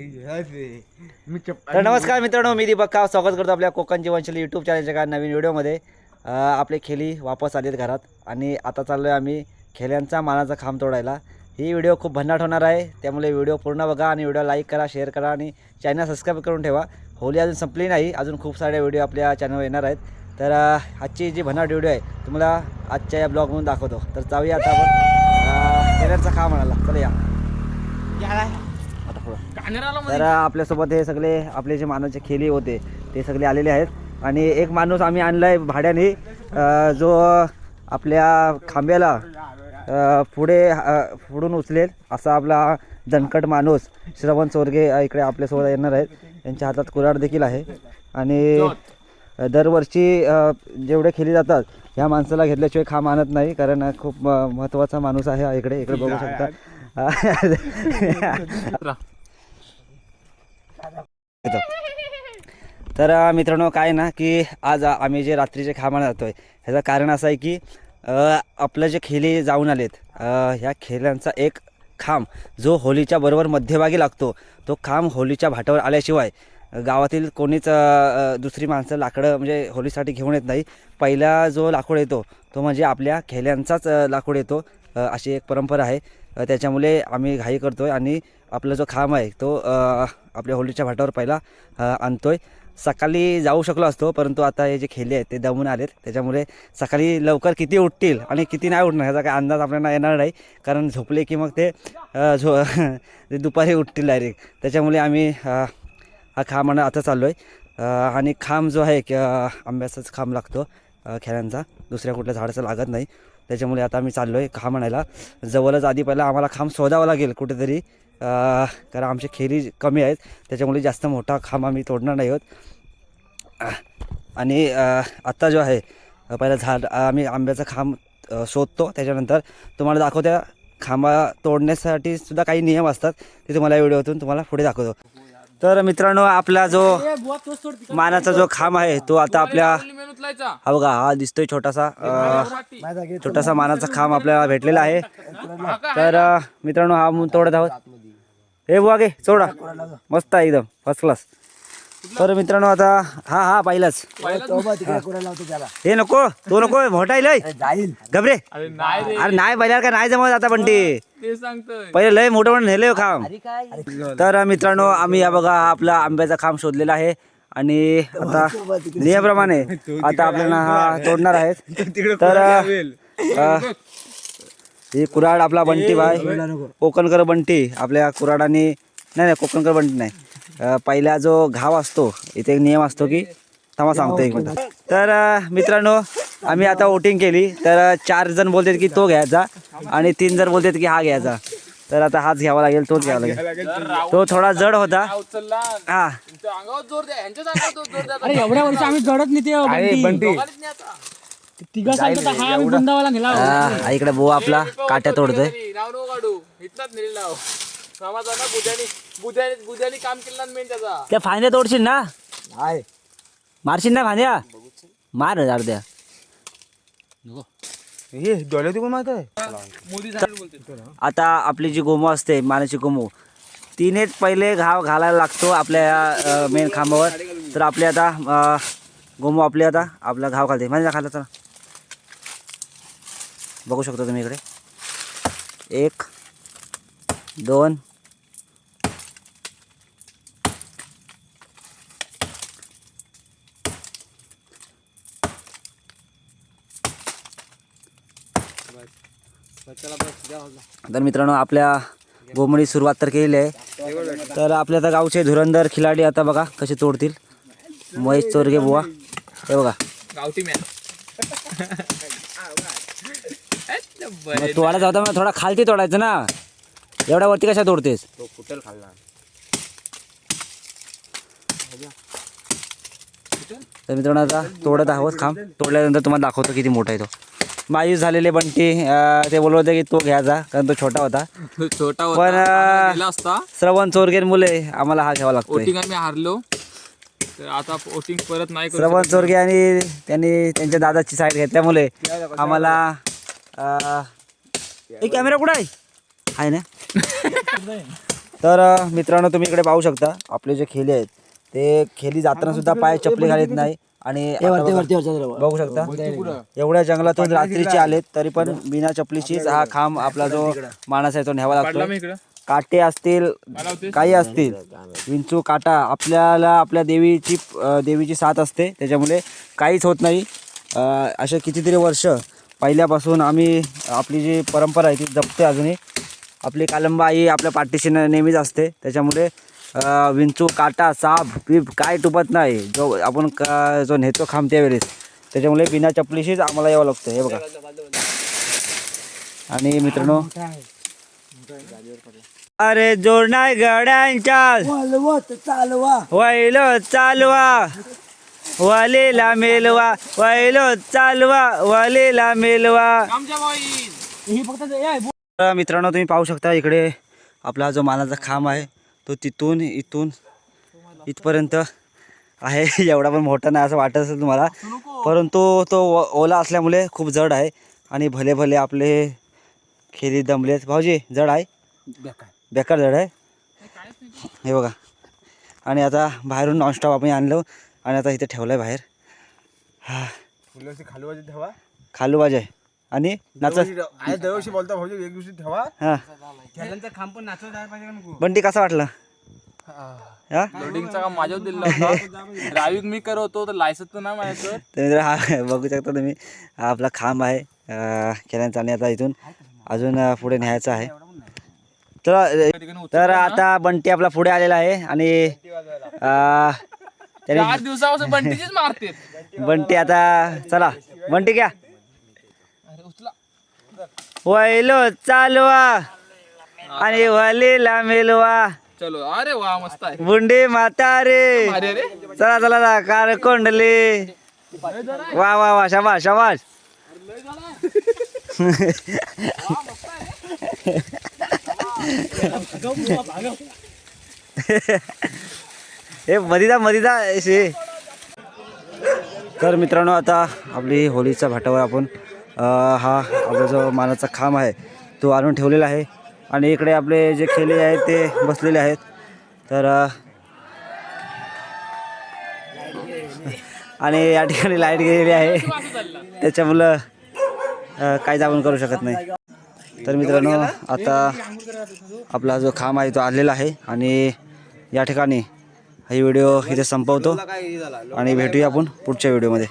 तर नमस्कार मित्रांनो, मी दीपक काव स्वागत करतो आपल्या कोकण जीवनशैली यूट्यूब चॅनलच्या एका नवीन व्हिडिओमध्ये. आपले खेळी वापस आलेत घरात आणि आता चाललो आहे आम्ही खेळ्यांचा मानाचा खांब तोडायला. ही व्हिडिओ खूप भन्नाट होणार आहे, त्यामुळे व्हिडिओ पूर्ण बघा आणि व्हिडिओ लाईक करा, शेअर करा आणि चॅनल सबस्क्राईब करून ठेवा. होली अजून संपली नाही, अजून खूप सारे व्हिडिओ आपल्या चॅनलवर येणार आहेत. तर आजची जी भन्नाट व्हिडिओ आहे तुम्हाला आजच्या या ब्लॉगमधून दाखवतो. तर जाऊया आता आपण खेळ्यांचा खांब म्हणाला. चला या. तर आपल्यासोबत हे सगळे आपले जे मानवाचे खेळी होते ते सगळे आलेले आहेत आणि एक माणूस आम्ही आणला आहे भाड्याने, जो आपल्या खांब्याला पुढून उचलेल असा आपला दणकट माणूस श्रवण चोरगे इकडे आपल्यासोबत येणार आहेत. त्यांच्या हातात कुऱ्हाड देखील आहे आणि दरवर्षी जेवढे खेळी जातात ह्या माणसाला घेतल्याशिवाय खांब आणत नाही, कारण खूप महत्त्वाचा माणूस आहे. इकडे बघू शकता. तर मित्रांनो काय ना की आज आम्ही जे रात्रीचे खांब आणत जातोय ह्याचं कारण असं आहे की आपलं जे खेळी जाऊन आलेत ह्या खेळ्यांचा एक खांब जो होलीच्या बरोबर मध्यभागी लागतो, तो खांब होलीच्या भाटावर आल्याशिवाय गावातील कोणीच दुसरी माणसं लाकडं म्हणजे होलीसाठी घेऊन येत नाही. पहिला जो लाकूड येतो तो म्हणजे आपल्या खेळ्यांचाच लाकूड येतो, अशी एक परंपरा आहे. त्याच्यामुळे आम्ही घाई करतो आहे आणि आपला जो खांब आहे तो आपल्या होलीच्या भाटावर पहिला आणतो आहे. सकाळी जाऊ शकलो असतो, परंतु आता हे जे खेळले आहेत ते दमून आलेत, त्याच्यामुळे सकाळी लवकर किती उठतील आणि किती नाही उठणार ह्याचा काय अंदाज आपल्याला येणार नाही, कारण झोपले की मग ते दुपारी उठतील डायरेक्ट. त्याच्यामुळे आम्ही हा खांब आणा आता चाललो आहे. आणि खांब जो आहे की आंब्याचाच खांब लागतो खेळ्यांचा, दुसऱ्या कुठल्या झाडाचा लागत नाही. त्याच्यामुळे आता आम्ही चाललो आहे खांब आणायला. जवळच आधी पहिला आम्हाला खांब शोधावा लागेल कुठेतरी, कारण आमचे खेळी कमी आहेत, त्याच्यामुळे जास्त मोठा खांब आम्ही तोडणार नाही आहोत. आणि आत्ता जो आहे पहिला आम्ही आंब्याचा खांब शोधतो, त्याच्यानंतर तुम्हाला दाखवत्या. खांबा तोडण्यासाठी सुद्धा काही नियम असतात, ते तुम्हाला या व्हिडिओतून तुम्हाला पुढे दाखवतो. तर मित्रांनो, आपला जो मानाचा जो खांब आहे तो आता आपल्या हा बघा, हा दिसतोय छोटासा मानाचा खांब आपल्याला भेटलेला आहे. तर मित्रांनो हा तोडत आहोत. हे बुवा घे, सोडा, मस्त आहे एकदम फर्स्ट क्लास. तर मित्रांनो आता हा पहिलाच हे नको, तो नको, मोठा येईल घबरे. अरे नाही पहिल्यावर काय नाही जमत आता, पण ते पहिले लय मोठं म्हणून नेले खांब. तर मित्रांनो आम्ही या बघा आपला आंब्याचा खांब शोधलेला आहे आणि आता नियमाप्रमाणे आता आपल्याला हा तोडणार आहेत. तर ही कुऱ्हाड आपला बंटी भाई, कोकणकर बंटी आपल्या कुऱ्हाडाने नाही कोकणकर बंटी नाही, पहिला जो घाव असतो इथे एक नियम असतो की थांबा सांगतो एक मिनिट. तर मित्रांनो आम्ही आता वोटिंग केली, तर 4 जण बोलतात की तो घ्यायचा आणि 3 जण बोलतात की हा घ्यायचा. तर आता हाच घ्यावा लागेल, तोच घ्यावा लागेल. तो थोडा जड होता. हा एवढ्या वर्ष आम्ही जडत नाही इकडे भाऊ आपला काट्या तोडतोय. त्या फांद्या तोडशील ना, मारशील ना फांद्या, मार अर्ध्या. आता आपली जी गोमू असते मानाची गोमू, तिनेच पहिले घाव घालायला लागतो आपल्या मेन खांबावर. तर आपले आता गोमू आपले आता आपला घाव घालते म्हणजे खायला. चला बघू शकता तुम्ही इकडे 1 2 तर मित्रांनो आपल्या गोमडी सुरुवात तर केलेली आहे. तर आपल्या आता गावचे धुरंधर खिलाडी आता बघा कसे तोडतील. महेश चोरगे बुवा, हे बघा गावठी मॅन. तोडायचा होता मला, थोडा खालती तोडायचं ना, एवढ्या वरती कशा तोडतेस. तर मित्रांनो आता तोडत आहोत खांब. तोडल्यानंतर तुम्हाला दाखवतो किती मोठा आहे तो. मायूस झालेले बंटी ते बोलत होते की तो घ्यायचा, कारण तो छोटा होता. पण श्रवण चोरगे मुले आम्हाला हा घ्यावा लागतो. आम्ही हारलो, तर आता वोटिंग परत नाही. श्रवण चोरगे आणि त्यांनी त्यांच्या दादाची साईड घेतल्यामुळे आम्हाला कॅमेरा कुठं आहे ना तर मित्रांनो तुम्ही इकडे पाहू शकता आपले जे खेळी आहेत ते खेळी जाताना सुद्धा पाय चपली घालत नाही. आणि आता बघू शकता एवढ्या जंगलातून रात्रीचे आलेत तरी पण बिना चपलीचीच हा खांब आपला जो माणूस आहे तो न्यावा लागतो. काटे असतील काही असतील विंचू काटा आपल्याला आपल्या देवीची साथ असते त्याच्यामुळे काहीच होत नाही. असे कितीतरी वर्ष पहिल्यापासून आम्ही आपली जी परंपरा आहे ती जपते अजूनही. आपली कालंबा आई आपल्या पाठीशी नेहमीच असते त्याच्यामुळे विंचू काटा साप बीप काय टुपत नाही जो आपण जो नेतो खांब त्यावेळेस. त्याच्यामुळे बिना चपलीशीच आम्हाला यावं लागतं. हे बघा. आणि मित्रांनो अरे जोड नाही गड्यांच्या वैलो चालवा वालेला मेलवा वैलो चालवा वालेला मेलवा. मित्रांनो तुम्ही पाहू शकता इकडे आपला जो मानाचा खांब आहे तो इथून इथपर्यंत आहे. एवढा पण मोठा नाही असं वाटत असेल तुम्हाला परंतु तो ओला असल्यामुळे खूप जड आहे. आणि भले भले आपले खेळी दमलेत भाऊजी. जड आहे बेकार जड आहे. हे बघा. आणि आता बाहेरून नॉनस्टॉप आपण आणलं आणि आता इथे ठेवलं आहे बाहेर. हा खालू बाजे आणि नाचत बोलता भाऊजी एक दिवशी ठेवा. हां खांब पण नाचत जायला पाहिजे का. बंटी कसा वाटला. हा लोडिंगचा काम माझ्यावर दिला होता. ड्रायव्हिंग मी करतो तर लायसन्स तर नाही माझ्याकडे. तर हा बघू शकता तुम्ही हा आपला खांब आहे खेळायचा. आणि आता इथून अजून पुढे न्यायचा आहे. तर आता बंटी आपला पुढे आलेला आहे आणि त्याने 4 दिवसापासून बंटीचीच मारते. बंटी आता चला बंटी घ्या वैलो चालवा आणि वलीला मेलवा. चलो अरे वा मस्त आहे. बुंडी म्हातारे अरे रे चला चला कार कोंडली. वा वा वा शाबाश शाबाश. हे मधीदा शे. तर मित्रांनो आता आपली होलीच्या भाटावर आपण हा आपला जो मानाचा खांब आहे तो आणून ठेवलेला आहे. आणि इकडे आपले जे खेळी आहेत ते बसलेले आहेत. तर आणि या ठिकाणी लाईट गेलेली आहे त्याच्यामुळं काहीच आपण करू शकत नाही. तर मित्रांनो आता आपला जो खांब आहे तो आलेला आहे आणि या ठिकाणी हा व्हिडिओ इथे संपवतो आणि भेटूया आपण पुढच्या व्हिडिओमध्ये.